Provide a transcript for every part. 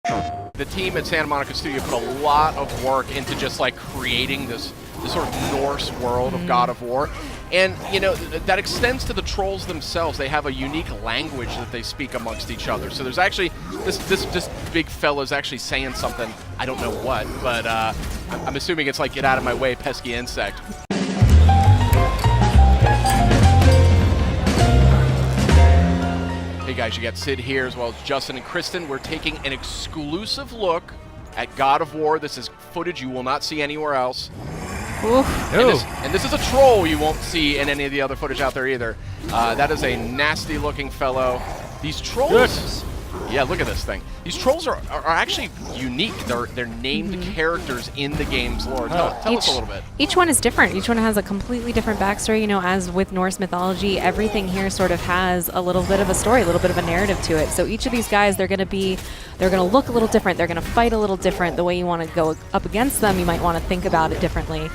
The team at Santa Monica Studio put a lot of work into just like creating this sort of Norse world of God of War. And, you know, that extends to the trolls themselves. They have a unique language that they speak amongst each other. So there's actually, this big fella's actually saying something, I don't know what, but I'm assuming it's like, get out of my way, pesky insect. Hey guys, you got Sid here as well as Justin and Kristen. We're taking an exclusive look at God of War. This is footage you will not see anywhere else. And this is a troll you won't see in any of the other footage out there either. That is a nasty looking fellow. These trolls, Goodness. Yeah, look at this thing. These trolls are actually unique. They're named characters in the game's lore. Tell us a little bit. Each one is different. Each one has a completely different backstory. You know, as with Norse mythology, everything here sort of has a little bit of a story, a little bit of a narrative to it. So each of these guys, they're going to look a little different. They're going to fight a little different. The way you want to go up against them, you might want to think about it differently.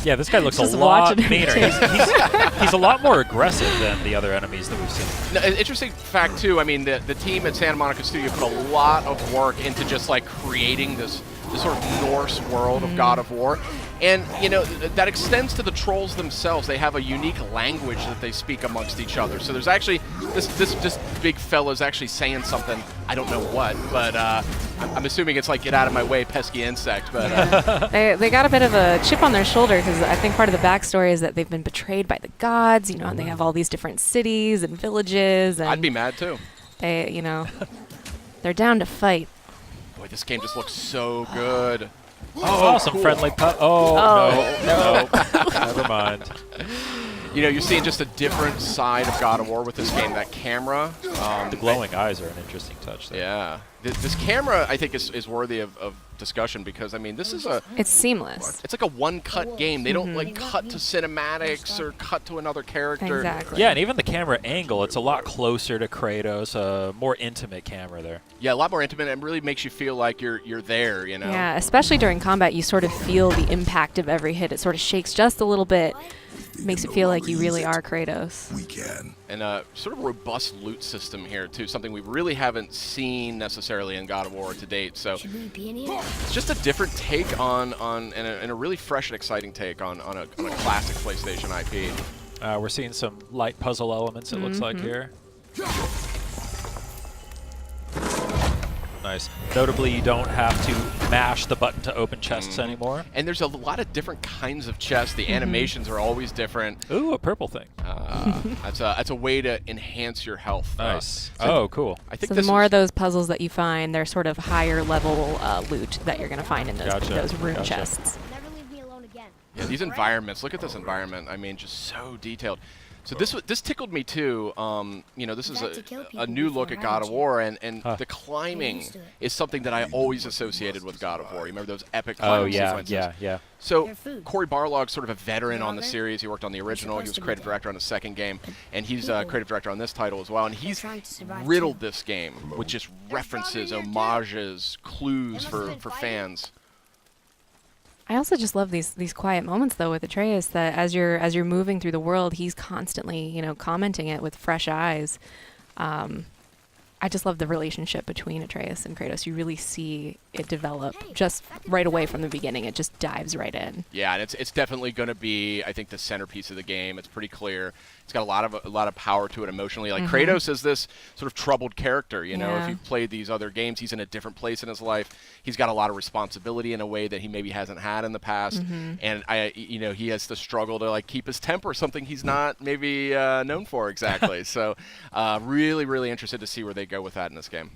Yeah, this guy looks a lot meaner. He's a lot more aggressive than the other enemies that we've seen. Now, an interesting fact, too, I mean, the team at Santa Monica Studio put a lot of work into just, like, creating this sort of Norse world of God of War. And, you know, that extends to the trolls themselves. They have a unique language that they speak amongst each other. So there's actually, this big fella's actually saying something, I don't know what, but I'm assuming it's like, get out of my way, pesky insect. But they got a bit of a chip on their shoulder because I think part of the backstory is that they've been betrayed by the gods, you know, and they have all these different cities and villages. And I'd be mad, too. They, you know, they're down to fight. Boy, this game just looks so good. Oh, some friendly putt. No, never mind. You know, you're seeing just a different side of God of War with this game. That camera. The glowing eyes are an interesting touch there. Yeah. This camera, I think, is worthy of discussion because, I mean, this is It's seamless. It's like a one-cut game. They don't, like, cut to cinematics or cut to another character. Exactly. Yeah, and even the camera angle, it's a lot closer to Kratos, a more intimate camera there. Yeah, a lot more intimate and really makes you feel like you're there, you know? Yeah, especially during combat, you sort of feel the impact of every hit. It sort of shakes just a little bit. Makes it feel like you really are Kratos. We can. And a sort of robust loot system here, too, something we really haven't seen necessarily in God of War to date. So it's just a different take and a really fresh and exciting take on a classic PlayStation IP. We're seeing some light puzzle elements, it looks like here. Nice. Notably, you don't have to mash the button to open chests anymore. And there's a lot of different kinds of chests. The animations are always different. Ooh, a purple thing. That's a way to enhance your health. Nice. So Cool. I think So the more of those puzzles that you find, they're sort of higher level loot that you're going to find in those rune chests. Never leave me alone again. Yeah, these environments. Look at this environment. I mean, just so detailed. So this tickled me too. You know, this is a new look at God of War, and the climbing is something that I always associated with God of War. You remember those epic climbing sequences? Yeah. So Corey Barlog's sort of a veteran on the series. He worked on the original. He was creative director on the second game, and he's creative director on this title as well. And he's riddled this game with just references, homages, clues for fans. I also just love these quiet moments though with Atreus, that as you're moving through the world, he's constantly, you know, commenting it with fresh eyes. I just love the relationship between Atreus and Kratos. You really see it develop just right away from the beginning. It just dives right in. Yeah, and it's definitely going to be, I think, the centerpiece of the game. It's pretty clear. It's got a lot of power to it emotionally. Like Kratos is this sort of troubled character. You know, if you've played these other games, he's in a different place in his life. He's got a lot of responsibility in a way that he maybe hasn't had in the past. And you know, he has to struggle to like keep his temper, something he's not maybe known for exactly. So, really, really interested to see where they go with that in this game.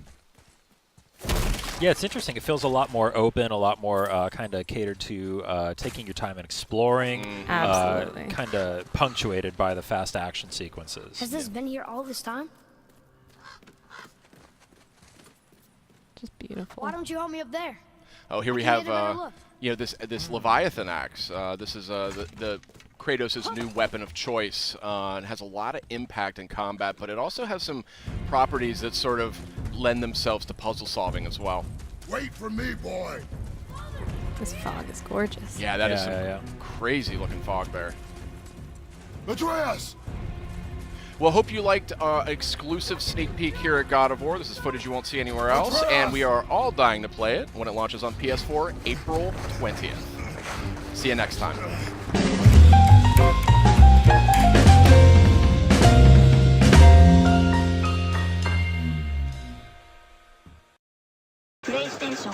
Yeah, it's interesting. It feels a lot more open, a lot more kind of catered to taking your time and exploring. Absolutely. Kind of punctuated by the fast action sequences. Has this been here all this time? Just beautiful. Why don't you help me up there? Oh, here we I can have get a better look. you know, this Leviathan axe. This is the Kratos' new weapon of choice. It has a lot of impact in combat, but it also has some properties that sort of lend themselves to puzzle solving as well. Wait for me, boy. This fog is gorgeous. Yeah, that is some crazy looking fog there. Atreus! Well, hope you liked exclusive sneak peek here at God of War. This is footage you won't see anywhere else, and we are all dying to play it when it launches on PS4 April 20th. See you next time. PlayStation.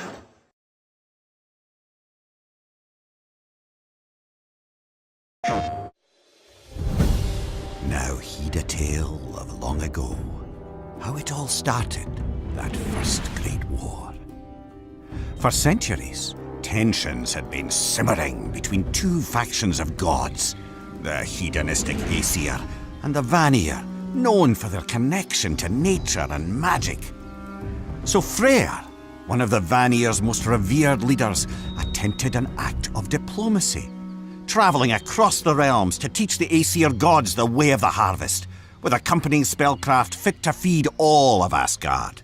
Now heed a tale of long ago, how it all started, that first great war. For centuries, tensions had been simmering between two factions of gods, the hedonistic Aesir and the Vanir, known for their connection to nature and magic. So Freyr, one of the Vanir's most revered leaders, attempted an act of diplomacy, travelling across the realms to teach the Aesir gods the way of the harvest, with accompanying spellcraft fit to feed all of Asgard.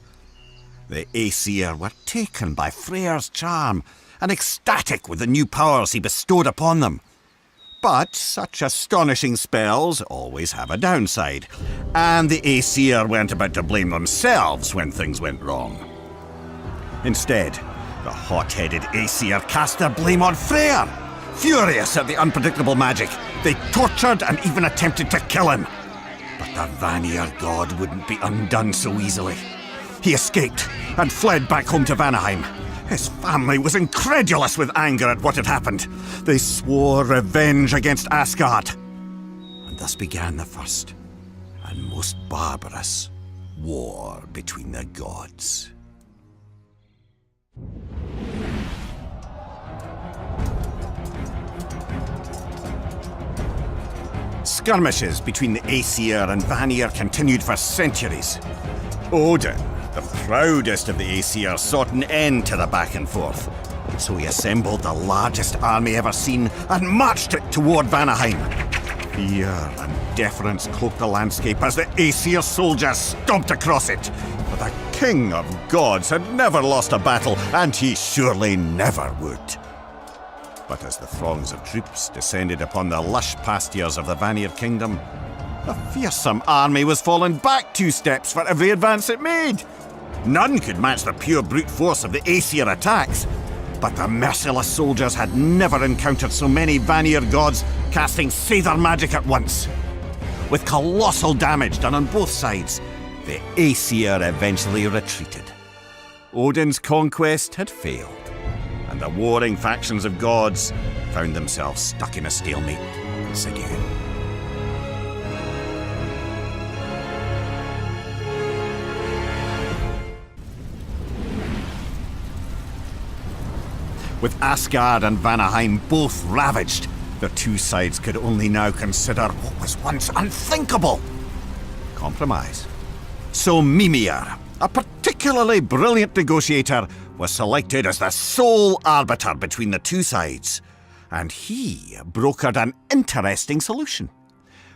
The Aesir were taken by Freyr's charm and ecstatic with the new powers he bestowed upon them. But such astonishing spells always have a downside, and the Aesir weren't about to blame themselves when things went wrong. Instead, the hot-headed Aesir cast their blame on Freyr. Furious at the unpredictable magic, they tortured and even attempted to kill him. But the Vanir god wouldn't be undone so easily. He escaped and fled back home to Vanaheim. His family was incredulous with anger at what had happened. They swore revenge against Asgard. And thus began the first and most barbarous war between the gods. Skirmishes between the Aesir and Vanir continued for centuries. Odin, the proudest of the Aesir, sought an end to the back and forth. So he assembled the largest army ever seen and marched it toward Vanaheim. Fear and deference cloaked the landscape as the Aesir soldiers stomped across it. But the king of gods had never lost a battle, and he surely never would. But as the throngs of troops descended upon the lush pastures of the Vanir kingdom, the fearsome army was falling back 2 steps for every advance it made. None could match the pure brute force of the Aesir attacks, but the merciless soldiers had never encountered so many Vanir gods casting Seidr magic at once. With colossal damage done on both sides, the Aesir eventually retreated. Odin's conquest had failed, and the warring factions of gods found themselves stuck in a stalemate once again. With Asgard and Vanaheim both ravaged, the two sides could only now consider what was once unthinkable: compromise. So Mimir, a particularly brilliant negotiator, was selected as the sole arbiter between the two sides, and he brokered an interesting solution.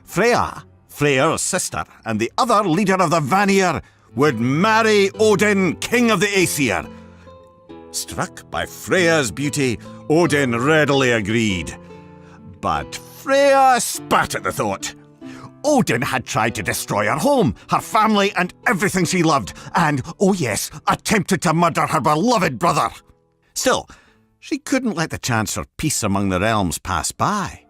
Freya, Freyr's sister, and the other leader of the Vanir would marry Odin, king of the Aesir. Struck by Freya's beauty, Odin readily agreed. But Freya spat at the thought. Odin had tried to destroy her home, her family, and everything she loved, and, oh yes, attempted to murder her beloved brother. Still, she couldn't let the chance for peace among the realms pass by.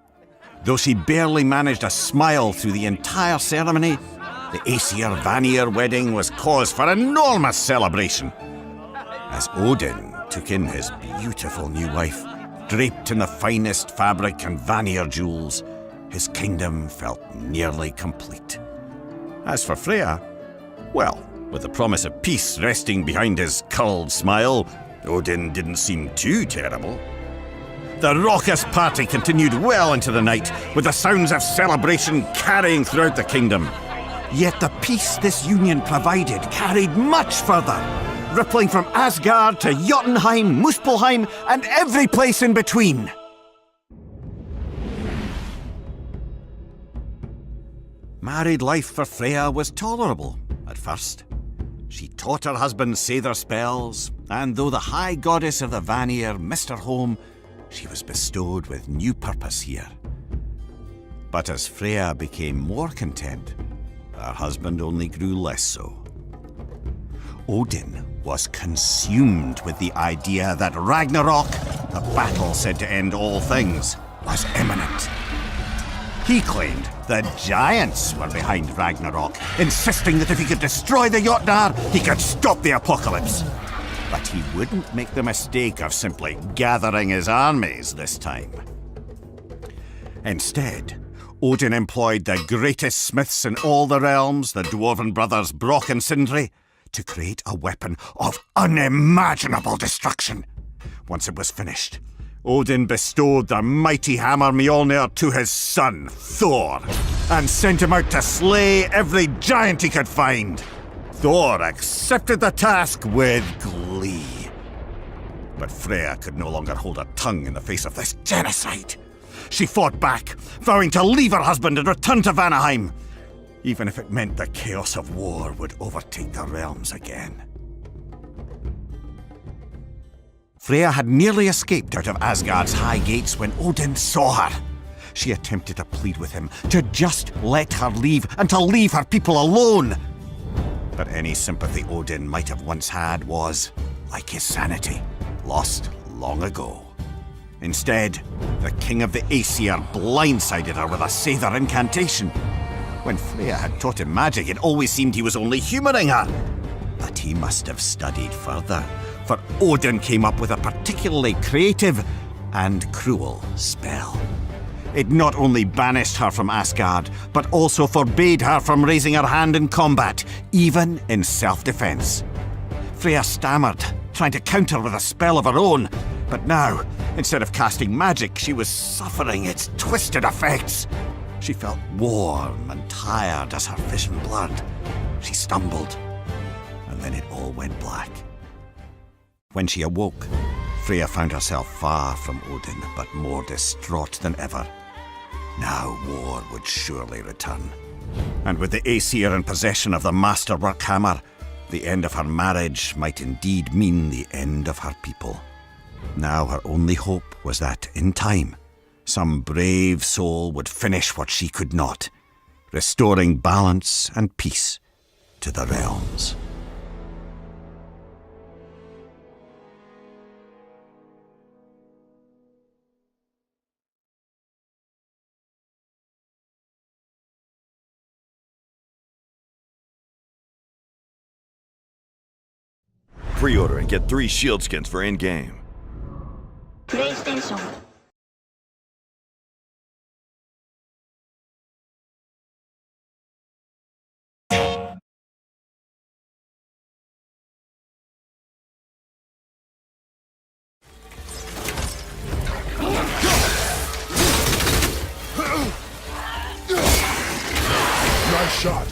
Though she barely managed a smile through the entire ceremony, the Aesir-Vanir wedding was cause for enormous celebration. As Odin took in his beautiful new wife, draped in the finest fabric and Vanir jewels, his kingdom felt nearly complete. As for Freya, well, with the promise of peace resting behind his curled smile, Odin didn't seem too terrible. The raucous party continued well into the night, with the sounds of celebration carrying throughout the kingdom. Yet the peace this union provided carried much further, rippling from Asgard to Jotunheim, Muspelheim, and every place in between. Married life for Freya was tolerable at first. She taught her husband Seidr spells, and though the high goddess of the Vanir missed her home, she was bestowed with new purpose here. But as Freya became more content, Her husband only grew less so. Odin was consumed with the idea that Ragnarok, the battle said to end all things, was imminent. He claimed the giants were behind Ragnarok, insisting that if he could destroy the Jotnar, he could stop the apocalypse. But he wouldn't make the mistake of simply gathering his armies this time. Instead, Odin employed the greatest smiths in all the realms, the dwarven brothers Brok and Sindri, to create a weapon of unimaginable destruction. Once it was finished, Odin bestowed the mighty hammer Mjolnir to his son, Thor, and sent him out to slay every giant he could find. Thor accepted the task with glee. But Freya could no longer hold her tongue in the face of this genocide. She fought back, vowing to leave her husband and return to Vanaheim, even if it meant the chaos of war would overtake the realms again. Freya had nearly escaped out of Asgard's high gates when Odin saw her. She attempted to plead with him to just let her leave and to leave her people alone. But any sympathy Odin might have once had was, like his sanity, lost long ago. Instead, the king of the Aesir blindsided her with a Seidr incantation. When Freya had taught him magic, it always seemed he was only humouring her. But he must have studied further, for Odin came up with a particularly creative and cruel spell. It not only banished her from Asgard, but also forbade her from raising her hand in combat, even in self-defense. Freya stammered, trying to counter with a spell of her own, but now, instead of casting magic, she was suffering its twisted effects. She felt warm and tired as her vision blurred. She stumbled, and then it all went black. When she awoke, Freya found herself far from Odin, but more distraught than ever. Now war would surely return. And with the Aesir in possession of the masterwork hammer, the end of her marriage might indeed mean the end of her people. Now her only hope was that, in time, some brave soul would finish what she could not, restoring balance and peace to the realms. Pre-order and get 3 shield skins for in-game. PlayStation. Nice shot.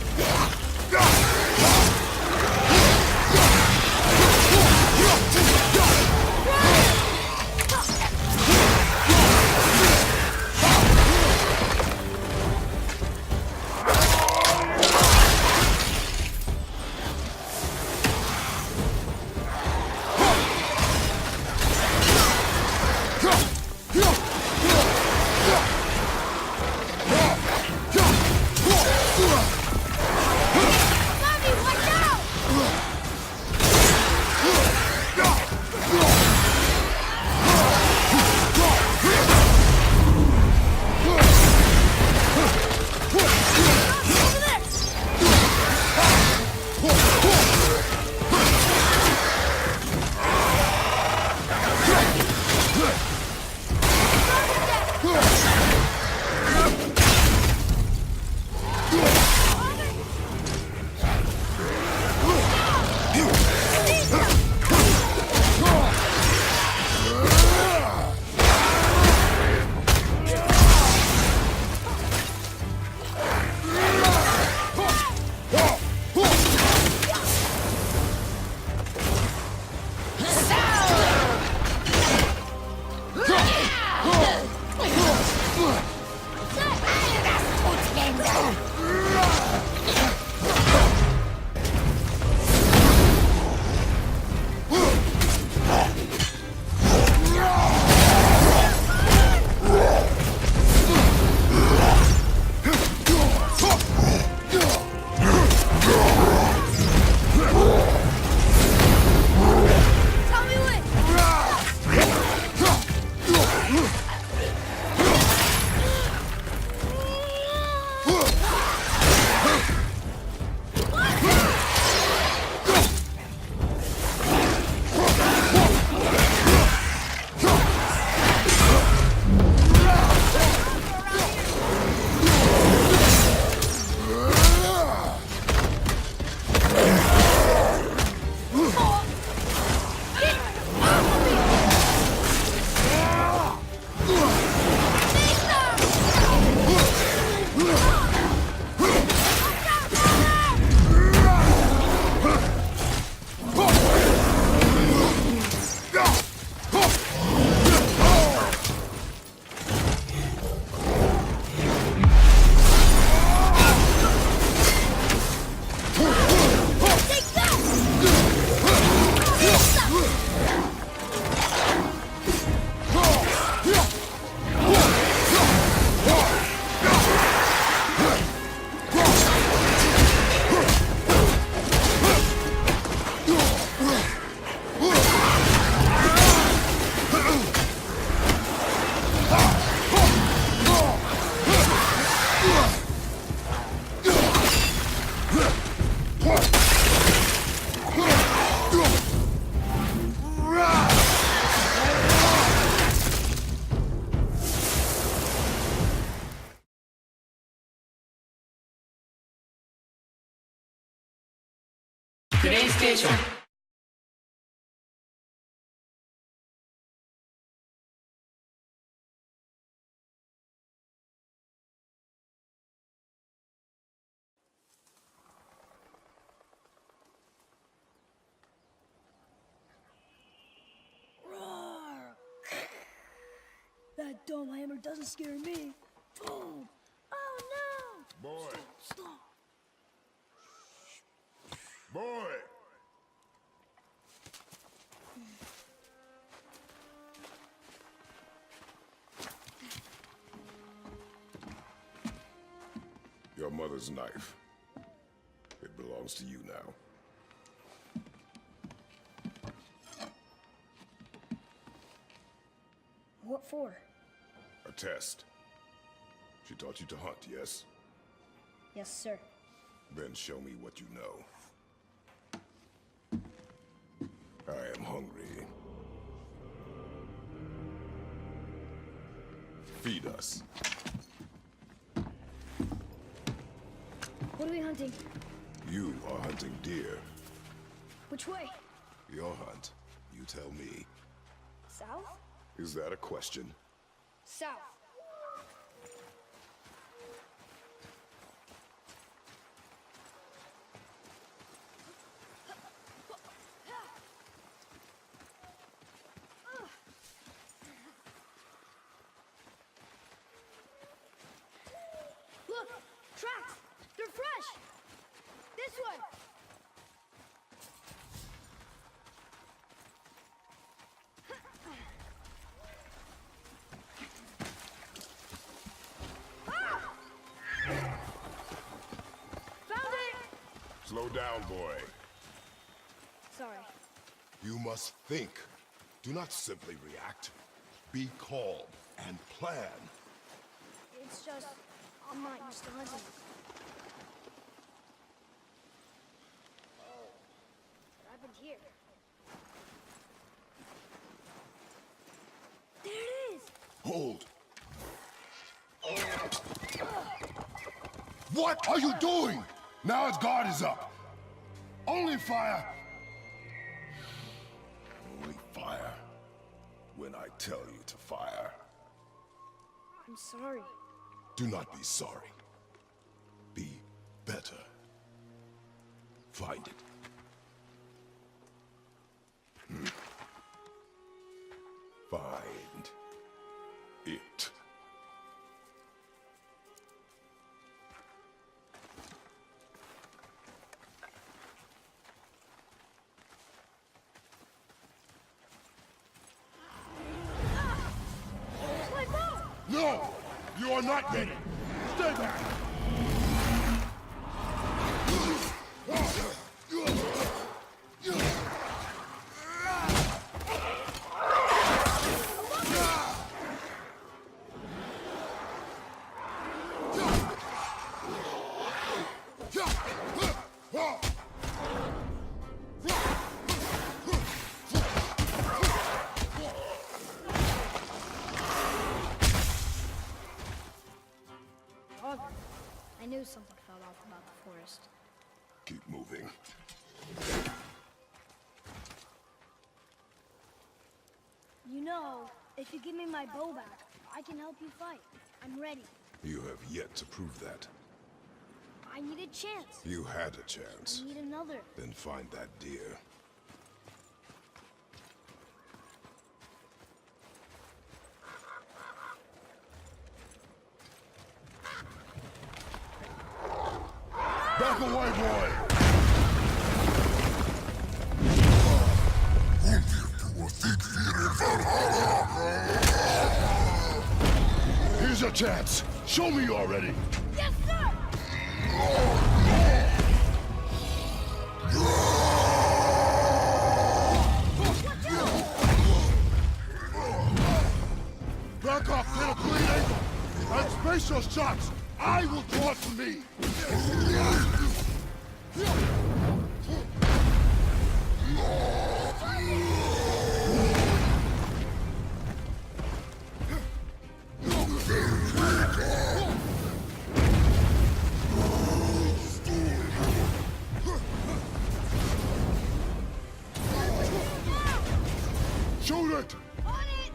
That dumb hammer doesn't scare me. Boom! Oh no! Boy. Stop! Boy! Your mother's knife. It belongs to you now. What for? A test. She taught you to hunt, yes? Yes, sir. Then show me what you know. I am hungry. Feed us. What are we hunting? You are hunting deer. Which way? Your hunt. You tell me. South? Is that a question? South. Look! Tracks! They're fresh! This way! Found it! Slow down, boy. Sorry. You must think. Do not simply react. Be calm and plan. It's just, I'm not used to hunting. Oh, what happened here? There it is! Hold. What are you doing? Now its guard is up. Only fire. Only fire. When I tell you to fire. I'm sorry. Do not be sorry. Be better. Find it. Find it. My bow! No! You are not ready! Stay back! I knew something fell off about the forest. Keep moving. You know, if you give me my bow back, I can help you fight. I'm ready. You have yet to prove that. I need a chance. You had a chance. I need another. Then find that deer. Back away, boy! Here's your chance. Show me you're ready. Yes, sir! Back off, get a clean angle. And space your shots. I will draw it from me. Shoot it! On it!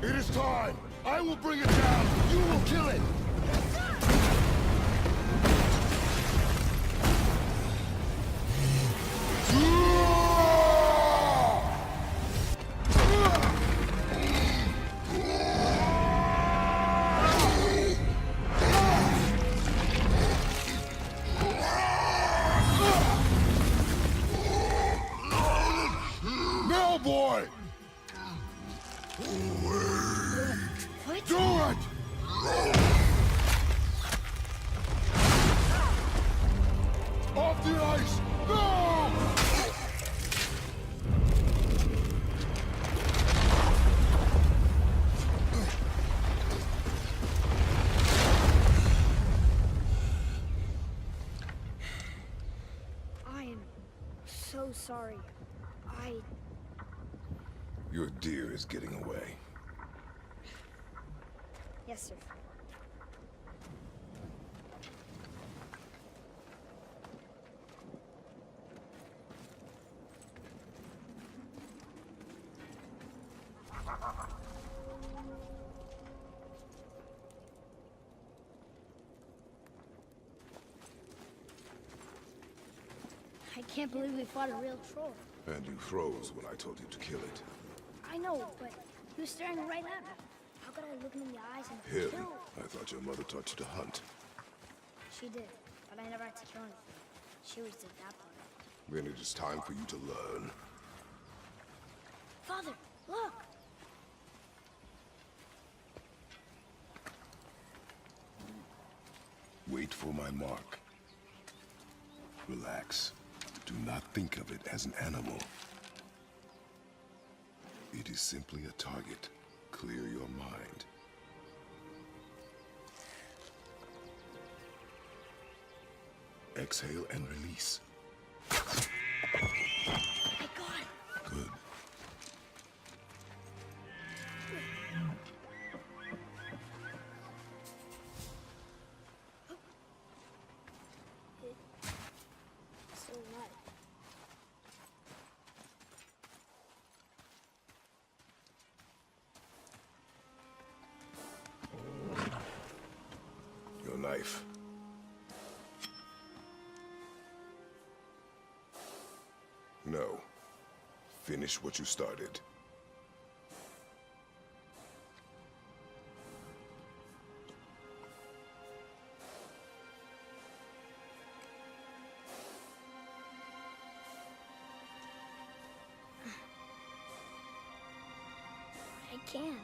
It is time! I will bring it down! You will kill it! Now, boy! What? Do it! Off the ice! No! I am so sorry. Your deer is getting away. Yes, sir. I can't believe we fought a real troll. And you froze when I told you to kill it. I know, but he was staring right at me. How could I look him in the eyes and Him? kill? I thought your mother taught you to hunt. She did, but I never had to kill anything. She always did that part. Then it is time for you to learn. Father, look! Wait for my mark. Relax. Do not think of it as an animal. It is simply a target. Clear your mind. Exhale and release. I got it! Good. It's so light. Your knife. No. Finish what you started. I can't.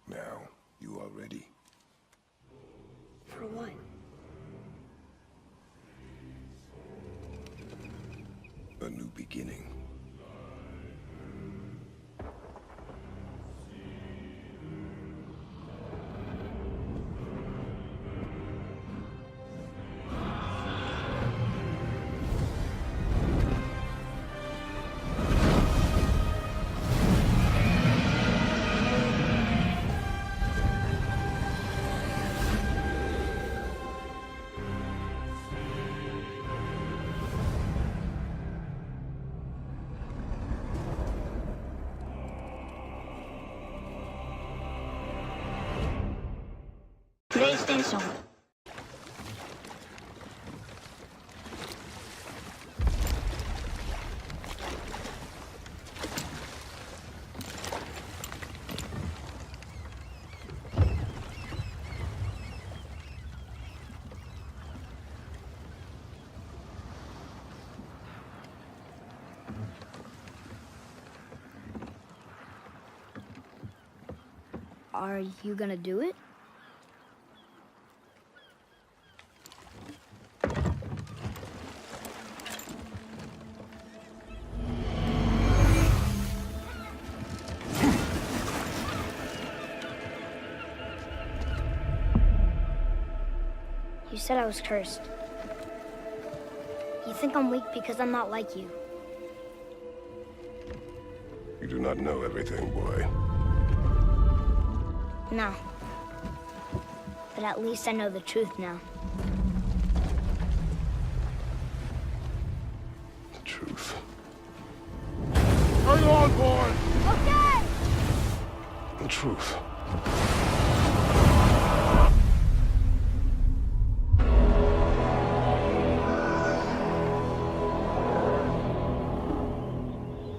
Now, you are ready. For what? A new beginning. PlayStation Are you gonna do it? You said I was cursed. You think I'm weak because I'm not like you. You do not know everything, boy. No. But at least I know the truth now. The truth. Hang on, boy! Okay! The truth.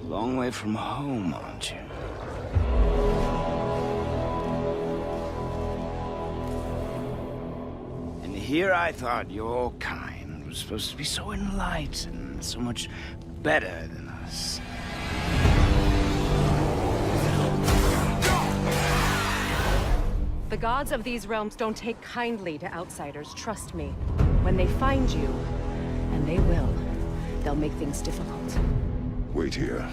Long way from home, aren't you? And here I thought your kind was supposed to be so enlightened, so much better than us. The gods of these realms don't take kindly to outsiders, trust me. When they find you, and they will, they'll make things difficult. Wait here.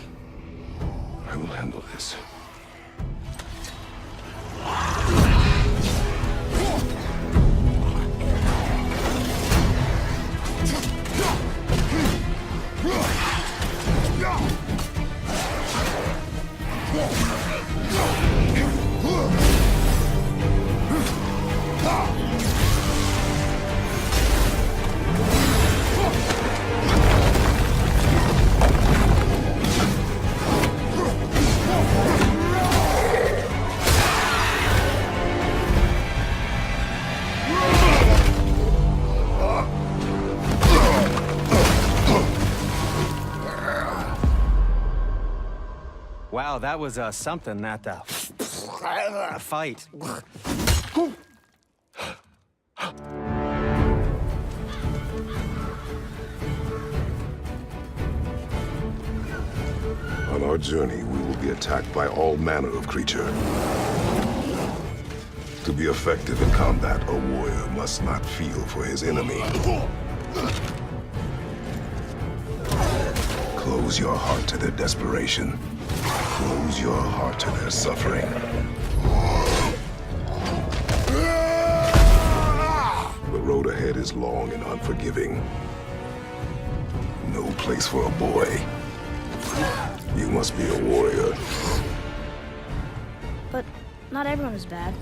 I will handle this. Wow, that was something, that a fight. On our journey, we will be attacked by all manner of creature. To be effective in combat, a warrior must not feel for his enemy. Close your heart to their desperation. Close your heart to their suffering. The road ahead is long and unforgiving. No place for a boy. You must be a warrior. But not everyone is bad.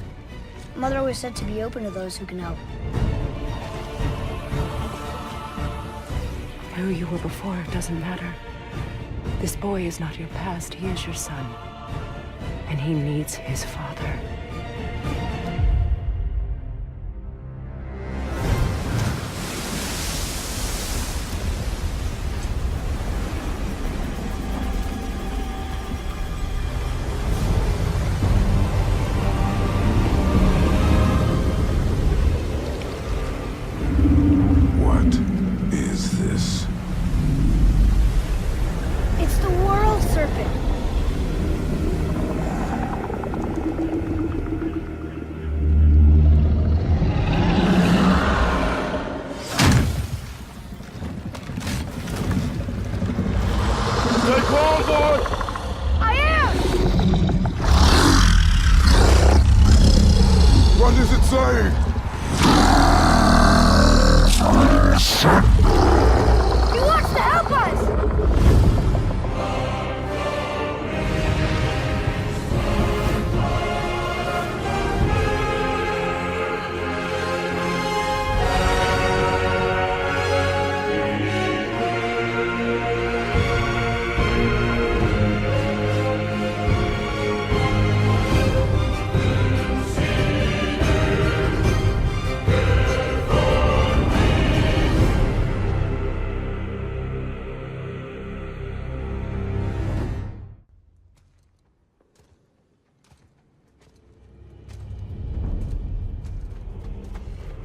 Mother always said to be open to those who can help. Who you were before doesn't matter. This boy is not your past, he is your son. And he needs his father. What is this? It's the world serpent. Stay calm, boy! I am! What is it saying? He wants to help us!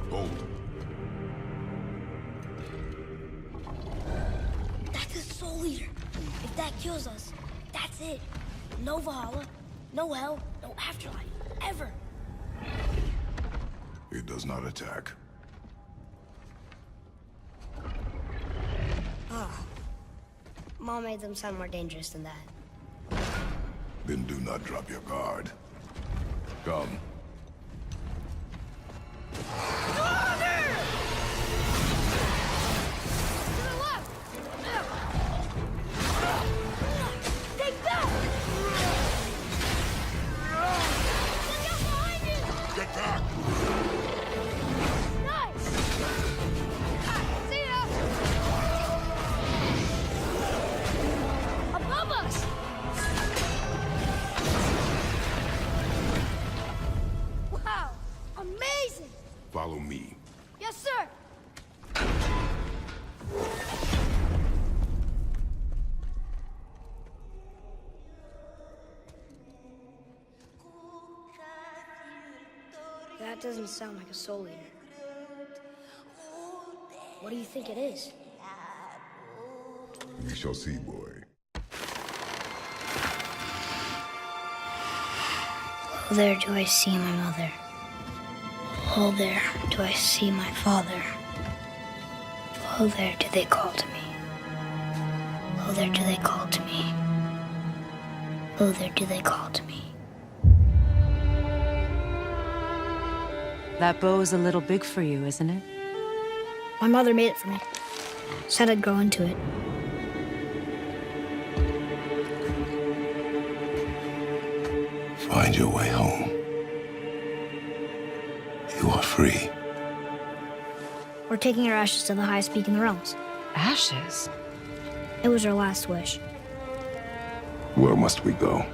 Hold. That's the Soul Eater. If that kills us, that's it. No Valhalla, no hell, no afterlife. ever. It does not attack. Mom made them sound more dangerous than that. Then do not drop your guard. Come. Take that! Get back! Nice! See ya! Above us! Wow! Amazing! Follow me. Yes, sir! That doesn't sound like a soul eater. What do you think it is? We shall see, boy. Oh, there do I see my mother. Oh, there do I see my father. Oh, there do they call to me. Oh, there do they call to me. Oh, there do they call to me. That bow's a little big for you, isn't it? My mother made it for me. Said I'd grow into it. Find your way home. You are free. We're taking our ashes to the highest peak in the realms. Ashes? It was our last wish. Where must we go?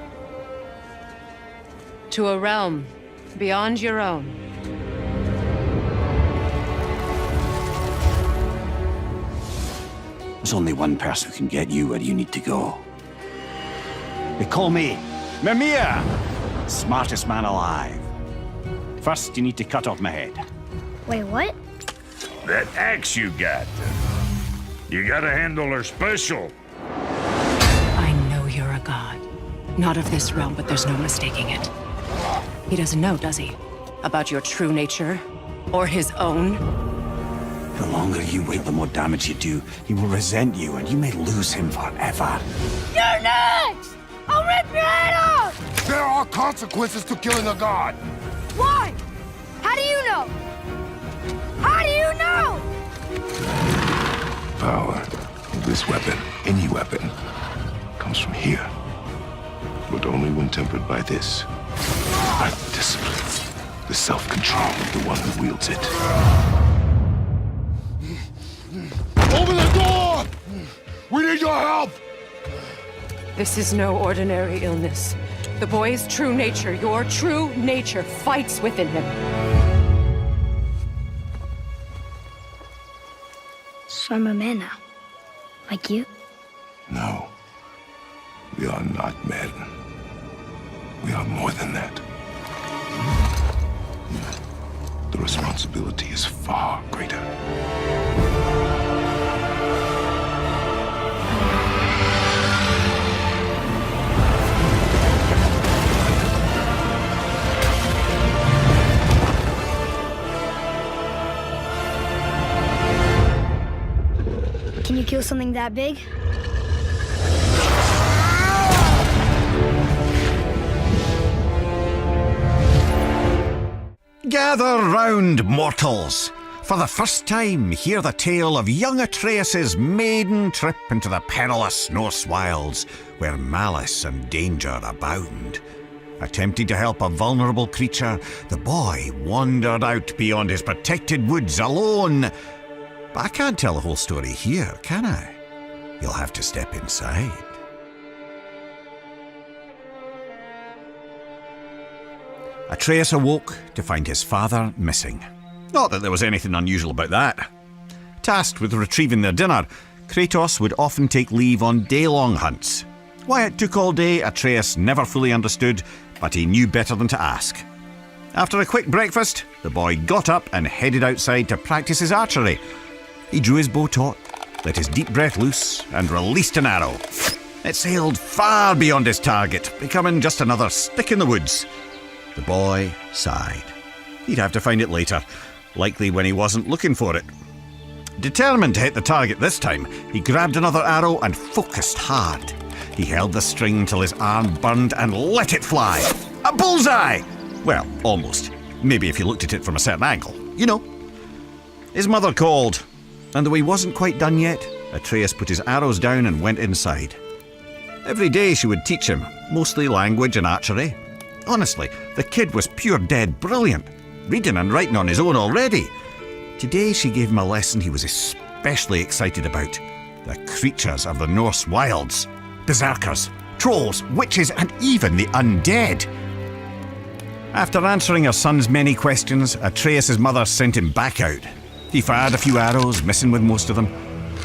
To a realm beyond your own. There's only one person who can get you where you need to go. They call me Mimir, smartest man alive. First, you need to cut off my head. Wait, what? That axe you got. You gotta handle her special. I know you're a god. Not of this realm, but there's no mistaking it. He doesn't know, does he? About your true nature? Or his own? The longer you wait, the more damage you do. He will resent you, and you may lose him forever. You're next! I'll rip your head off! There are consequences to killing a god! Why? How do you know? How do you know? Power of this weapon, any weapon, comes from here. But only when tempered by this. By the discipline, the self-control of the one who wields it. Open the door! We need your help! This is no ordinary illness. The boy's true nature, your true nature, fights within him. So I'm a man now. Like you? No. We are not men. We are more than that. The responsibility is far greater. Can you kill something that big? Gather round, mortals. For the first time, hear the tale of young Atreus' maiden trip into the perilous Norse wilds, where malice and danger abound. Attempting to help a vulnerable creature, the boy wandered out beyond his protected woods alone. But I can't tell the whole story here, can I? You'll have to step inside. Atreus awoke to find his father missing. Not that there was anything unusual about that. Tasked with retrieving their dinner, Kratos would often take leave on day-long hunts. Why it took all day, Atreus never fully understood, but he knew better than to ask. After a quick breakfast, the boy got up and headed outside to practice his archery. He drew his bow taut, let his deep breath loose, and released an arrow. It sailed far beyond his target, becoming just another stick in the woods. The boy sighed. He'd have to find it later, likely when he wasn't looking for it. Determined to hit the target this time, he grabbed another arrow and focused hard. He held the string till his arm burned and let it fly. A bullseye! Well, almost. Maybe if you looked at it from a certain angle. You know. His mother called, and though he wasn't quite done yet, Atreus put his arrows down and went inside. Every day she would teach him, mostly language and archery. Honestly, the kid was pure dead brilliant, reading and writing on his own already. Today she gave him a lesson he was especially excited about. The creatures of the Norse wilds. Berserkers, trolls, witches, and even the undead. After answering her son's many questions, Atreus' mother sent him back out. He fired a few arrows, missing with most of them.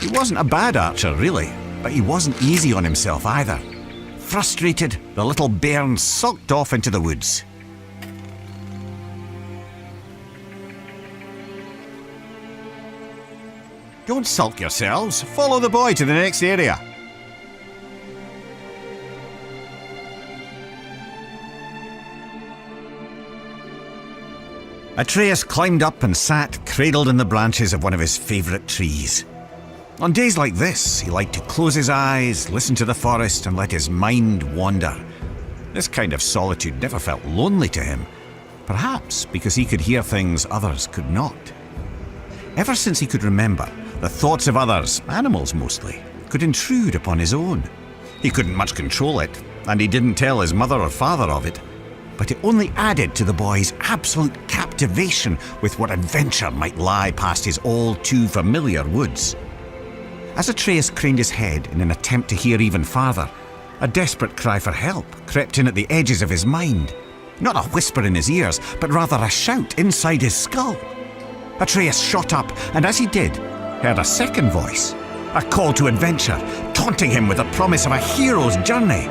He wasn't a bad archer, really, but he wasn't easy on himself either. Frustrated, the little bairn sulked off into the woods. Don't sulk yourselves. Follow the boy to the next area. Atreus climbed up and sat cradled in the branches of one of his favourite trees. On days like this, he liked to close his eyes, listen to the forest, and let his mind wander. This kind of solitude never felt lonely to him, perhaps because he could hear things others could not. Ever since he could remember, the thoughts of others, animals mostly, could intrude upon his own. He couldn't much control it, and he didn't tell his mother or father of it, but it only added to the boy's absolute captivation with what adventure might lie past his all-too-familiar woods. As Atreus craned his head in an attempt to hear even farther, a desperate cry for help crept in at the edges of his mind. Not a whisper in his ears, but rather a shout inside his skull. Atreus shot up, and as he did, heard a second voice, a call to adventure, taunting him with the promise of a hero's journey.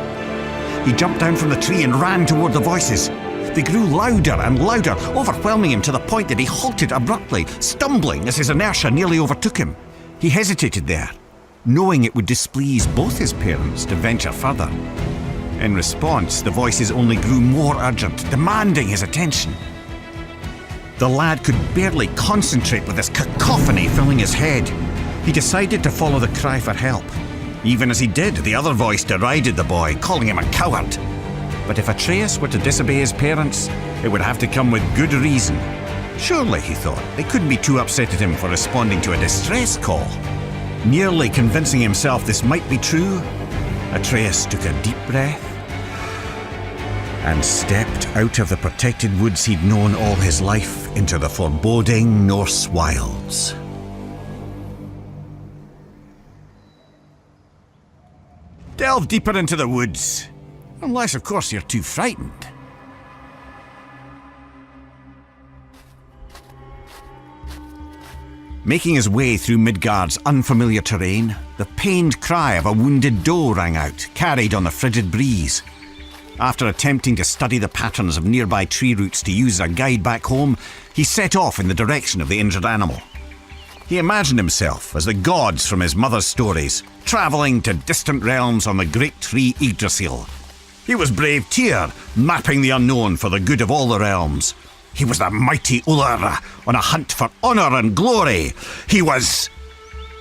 He jumped down from the tree and ran toward the voices. They grew louder and louder, overwhelming him to the point that he halted abruptly, stumbling as his inertia nearly overtook him. He hesitated there, knowing it would displease both his parents to venture further. In response, the voices only grew more urgent, demanding his attention. The lad could barely concentrate with this cacophony filling his head. He decided to follow the cry for help. Even as he did, the other voice derided the boy, calling him a coward. But if Atreus were to disobey his parents, it would have to come with good reason. Surely, he thought, they couldn't be too upset at him for responding to a distress call. Nearly convincing himself this might be true, Atreus took a deep breath and stepped out of the protected woods he'd known all his life into the foreboding Norse wilds. Delve deeper into the woods. Unless, of course, you're too frightened. Making his way through Midgard's unfamiliar terrain, the pained cry of a wounded doe rang out, carried on the frigid breeze. After attempting to study the patterns of nearby tree roots to use as a guide back home, he set off in the direction of the injured animal. He imagined himself as the gods from his mother's stories, travelling to distant realms on the great tree Yggdrasil. He was brave Tyr, mapping the unknown for the good of all the realms. He was the mighty Ullr, on a hunt for honour and glory. He was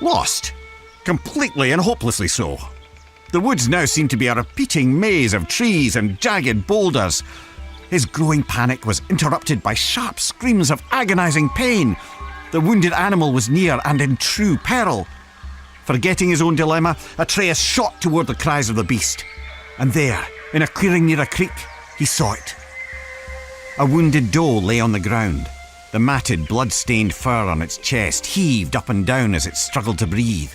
lost, completely and hopelessly so. The woods now seemed to be a repeating maze of trees and jagged boulders. His growing panic was interrupted by sharp screams of agonising pain. The wounded animal was near and in true peril. Forgetting his own dilemma, Atreus shot toward the cries of the beast. And there, in a clearing near a creek, he saw it. A wounded doe lay on the ground. The matted, blood-stained fur on its chest heaved up and down as it struggled to breathe.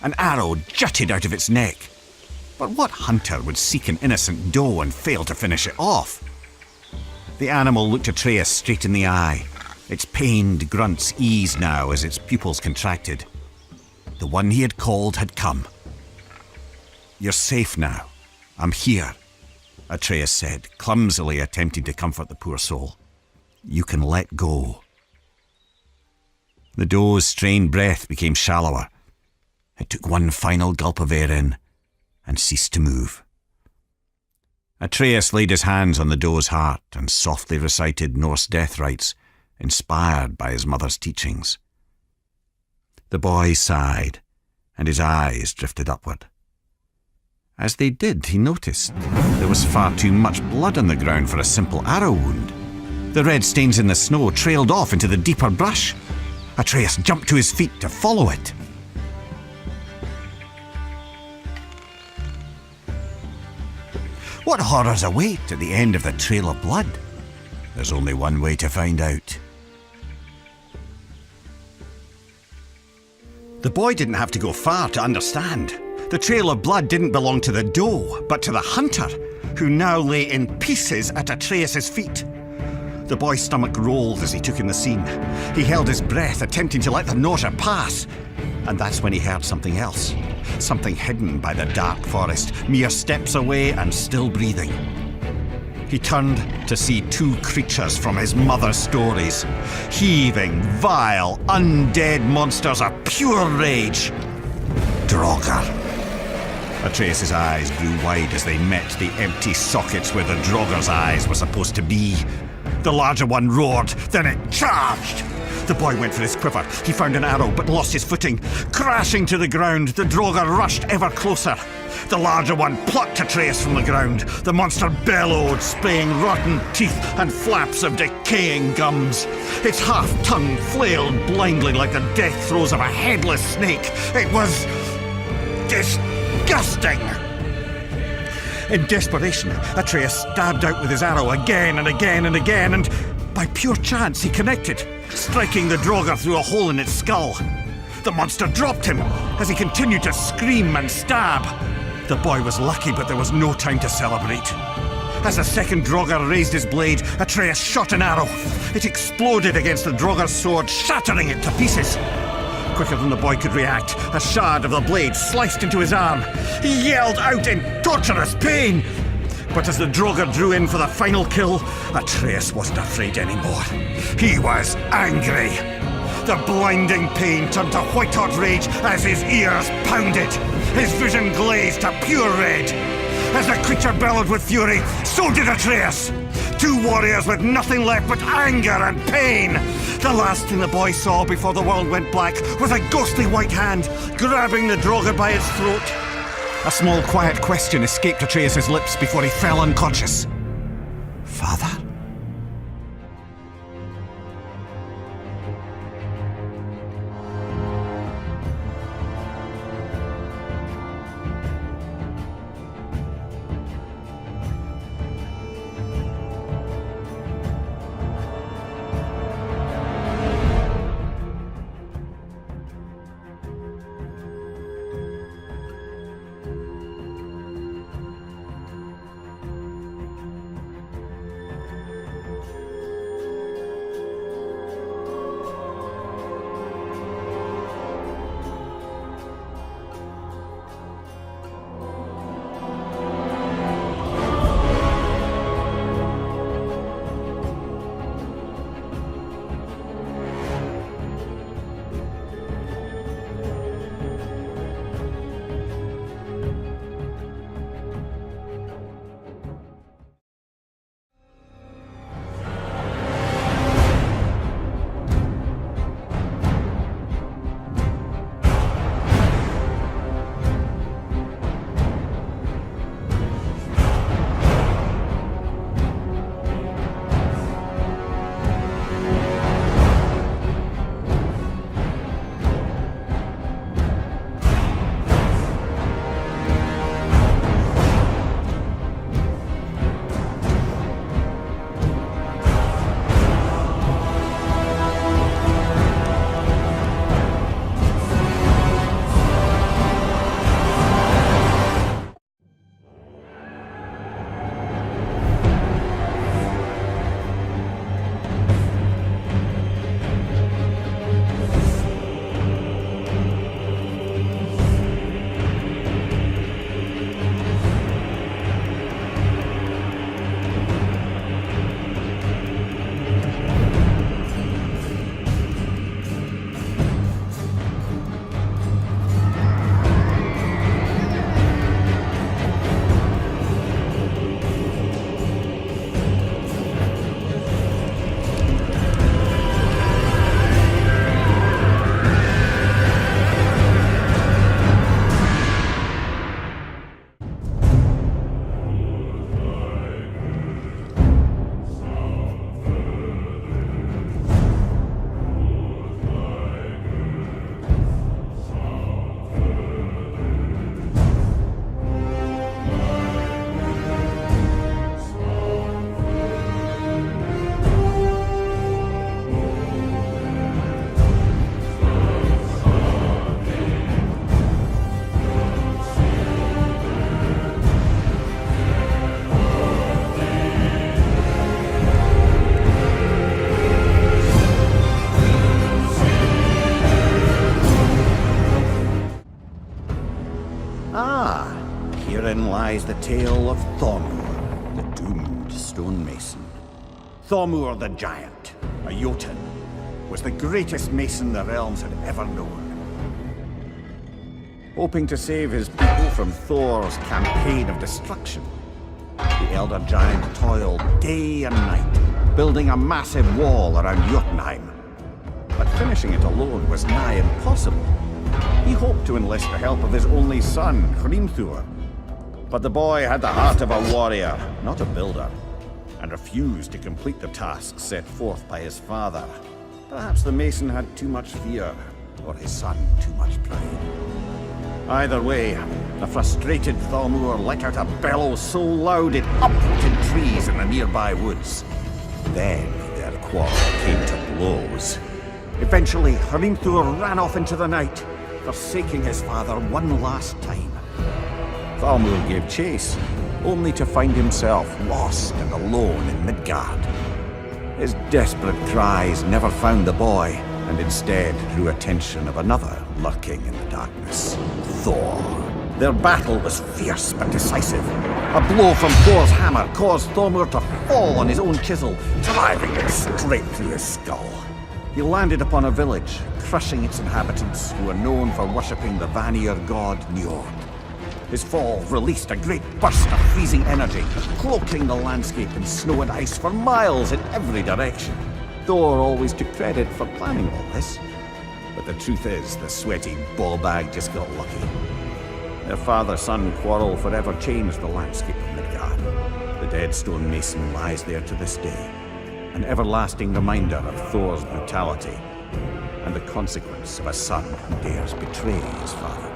An arrow jutted out of its neck. But what hunter would seek an innocent doe and fail to finish it off? The animal looked Atreus straight in the eye. Its pained grunts eased now as its pupils contracted. The one he had called had come. "You're safe now. I'm here," Atreus said, clumsily attempting to comfort the poor soul. "You can let go." The doe's strained breath became shallower. It took one final gulp of air in and ceased to move. Atreus laid his hands on the doe's heart and softly recited Norse death rites, inspired by his mother's teachings. The boy sighed, and his eyes drifted upward. As they did, he noticed there was far too much blood on the ground for a simple arrow wound. The red stains in the snow trailed off into the deeper brush. Atreus jumped to his feet to follow it. What horrors await at the end of the trail of blood? There's only one way to find out. The boy didn't have to go far to understand. The trail of blood didn't belong to the doe, but to the hunter, who now lay in pieces at Atreus' feet. The boy's stomach rolled as he took in the scene. He held his breath, attempting to let the nausea pass. And that's when he heard something else. Something hidden by the dark forest, mere steps away and still breathing. He turned to see two creatures from his mother's stories. Heaving, vile, undead monsters of pure rage. Draugr. Atreus' eyes grew wide as they met the empty sockets where the Draugr's eyes were supposed to be. The larger one roared, then it charged. The boy went for his quiver. He found an arrow, but lost his footing. Crashing to the ground, the Draugr rushed ever closer. The larger one plucked Atreus from the ground. The monster bellowed, spraying rotten teeth and flaps of decaying gums. Its half-tongue flailed blindly like the death throes of a headless snake. It was disgusting. In desperation, Atreus stabbed out with his arrow again and again and again, and by pure chance he connected, striking the Draugr through a hole in its skull. The monster dropped him as he continued to scream and stab. The boy was lucky, but there was no time to celebrate. As the second Draugr raised his blade, Atreus shot an arrow. It exploded against the Draugr's sword, shattering it to pieces. Quicker than the boy could react, a shard of the blade sliced into his arm. He yelled out in torturous pain. But as the Draugr drew in for the final kill, Atreus wasn't afraid anymore. He was angry. The blinding pain turned to white-hot rage as his ears pounded. His vision glazed to pure red. As the creature bellowed with fury, so did Atreus. Two warriors with nothing left but anger and pain. The last thing the boy saw before the world went black was a ghostly white hand grabbing the Draugr by its throat. A small, quiet question escaped Atreus' lips before he fell unconscious. Father? Herein lies the tale of Thormur, the doomed stonemason. Thormur the Giant, a Jotun, was the greatest mason the realms had ever known. Hoping to save his people from Thor's campaign of destruction, the Elder Giant toiled day and night, building a massive wall around Jotunheim. But finishing it alone was nigh impossible. He hoped to enlist the help of his only son, Hrimthur. But the boy had the heart of a warrior, not a builder, and refused to complete the task set forth by his father. Perhaps the mason had too much fear, or his son too much pride. Either way, the frustrated Thormur let out a bellow so loud it uprooted trees in the nearby woods. Then their quarrel came to blows. Eventually, Hrimthur ran off into the night, forsaking his father one last time. Thormur gave chase, only to find himself lost and alone in Midgard. His desperate cries never found the boy, and instead drew attention of another lurking in the darkness, Thor. Their battle was fierce but decisive. A blow from Thor's hammer caused Thormur to fall on his own chisel, driving it straight through his skull. He landed upon a village, crushing its inhabitants, who were known for worshipping the Vanir god Njord. His fall released a great burst of freezing energy, cloaking the landscape in snow and ice for miles in every direction. Thor always took credit for planning all this. But the truth is, the sweaty ballbag just got lucky. Their father-son quarrel forever changed the landscape of Midgard. The dead stone mason lies there to this day, an everlasting reminder of Thor's brutality and the consequence of a son who dares betray his father.